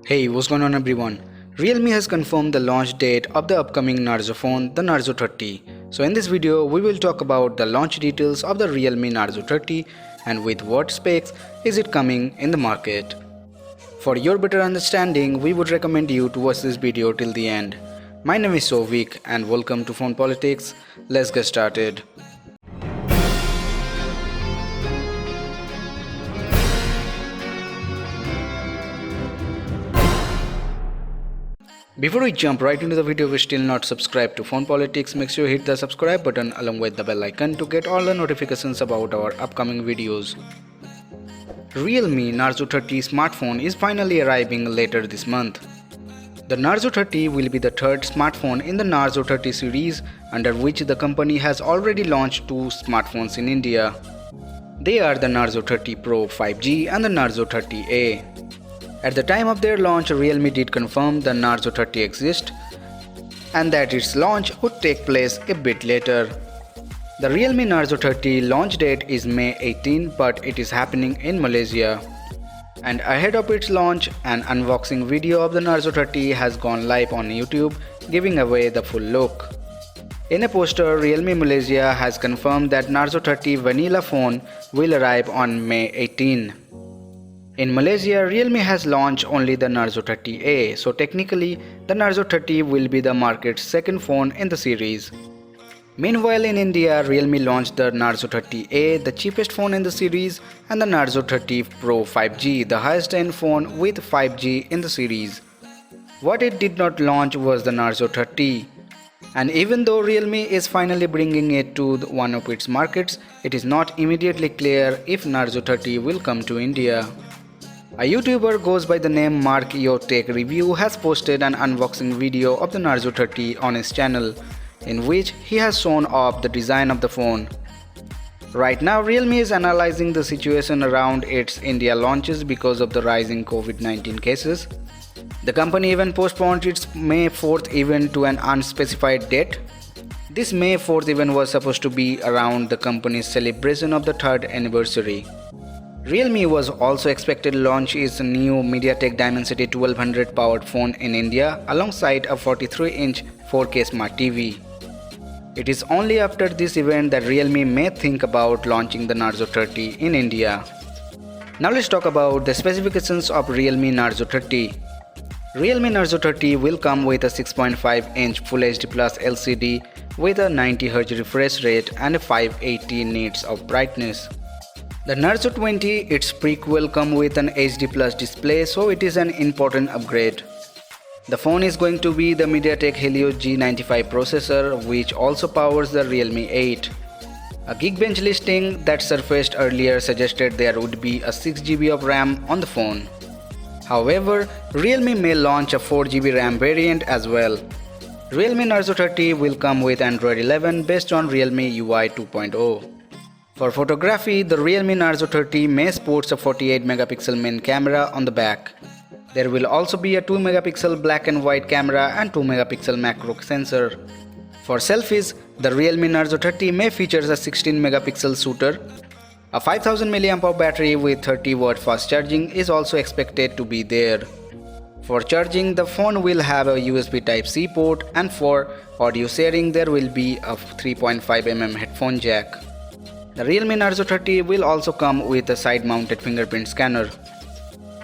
Hey, what's going on everyone? Realme has confirmed the launch date of the upcoming Narzo phone, the Narzo 30. So in this video, we will talk about the launch details of the Realme Narzo 30 and with what specs is it coming in the market. For your better understanding, we would recommend you to watch this video till the end. My name is Sovik and welcome to Phone Politics. Let's get started. Before we jump right into the video, if you're still not subscribed to Phone Politics, make sure you hit the subscribe button along with the bell icon to get all the notifications about our upcoming videos. Realme Narzo 30 smartphone is finally arriving later this month. The Narzo 30 will be the third smartphone in the Narzo 30 series, under which the company has already launched two smartphones in India. They are the Narzo 30 Pro 5G and the Narzo 30A. At the time of their launch, Realme did confirm the Narzo 30 exists and that its launch would take place a bit later. The Realme Narzo 30 launch date is May 18, but it is happening in Malaysia. And ahead of its launch, an unboxing video of the Narzo 30 has gone live on YouTube, giving away the full look. In a poster, Realme Malaysia has confirmed that Narzo 30 vanilla phone will arrive on May 18. In Malaysia, Realme has launched only the Narzo 30A, so technically the Narzo 30 will be the market's second phone in the series. Meanwhile, in India, Realme launched the Narzo 30A, the cheapest phone in the series, and the Narzo 30 Pro 5G, the highest end phone with 5G in the series. What it did not launch was the Narzo 30. And even though Realme is finally bringing it to one of its markets, it is not immediately clear if Narzo 30 will come to India. A YouTuber goes by the name Mark Yo Tech Review has posted an unboxing video of the Narzo 30 on his channel, in which he has shown off the design of the phone. Right now, Realme is analyzing the situation around its India launches because of the rising COVID-19 cases. The company even postponed its May 4th event to an unspecified date. This May 4th event was supposed to be around the company's celebration of the 3rd anniversary. Realme was also expected to launch its new MediaTek Dimensity 1200 powered phone in India alongside a 43-inch 4K Smart TV. It is only after this event that Realme may think about launching the Narzo 30 in India. Now let's talk about the specifications of Realme Narzo 30. Realme Narzo 30 will come with a 6.5-inch Full HD Plus LCD with a 90Hz refresh rate and a 580 nits of brightness. The Narzo 20, its peak will come with an HD Plus display, so it is an important upgrade. The phone is going to be the MediaTek Helio G95 processor, which also powers the Realme 8. A Geekbench listing that surfaced earlier suggested there would be a 6GB of RAM on the phone. However, Realme may launch a 4GB RAM variant as well. Realme Narzo 30 will come with Android 11 based on Realme UI 2.0. For photography, the Realme Narzo 30 may sports a 48MP main camera on the back. There will also be a 2MP black and white camera and 2MP macro sensor. For selfies, the Realme Narzo 30 may feature a 16MP shooter. A 5000 mAh battery with 30W fast charging is also expected to be there. For charging, the phone will have a USB Type-C port, and for audio sharing there will be a 3.5mm headphone jack. The Realme Narzo 30 will also come with a side-mounted fingerprint scanner.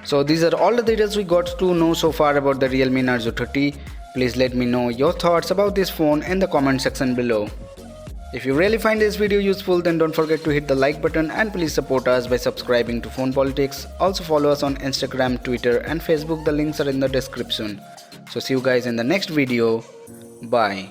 So these are all the details we got to know so far about the Realme Narzo 30. Please let me know your thoughts about this phone in the comment section below. If you really find this video useful, then don't forget to hit the like button and please support us by subscribing to Phone Politics. Also follow us on Instagram, Twitter and Facebook. The links are in the description. So see you guys in the next video. Bye.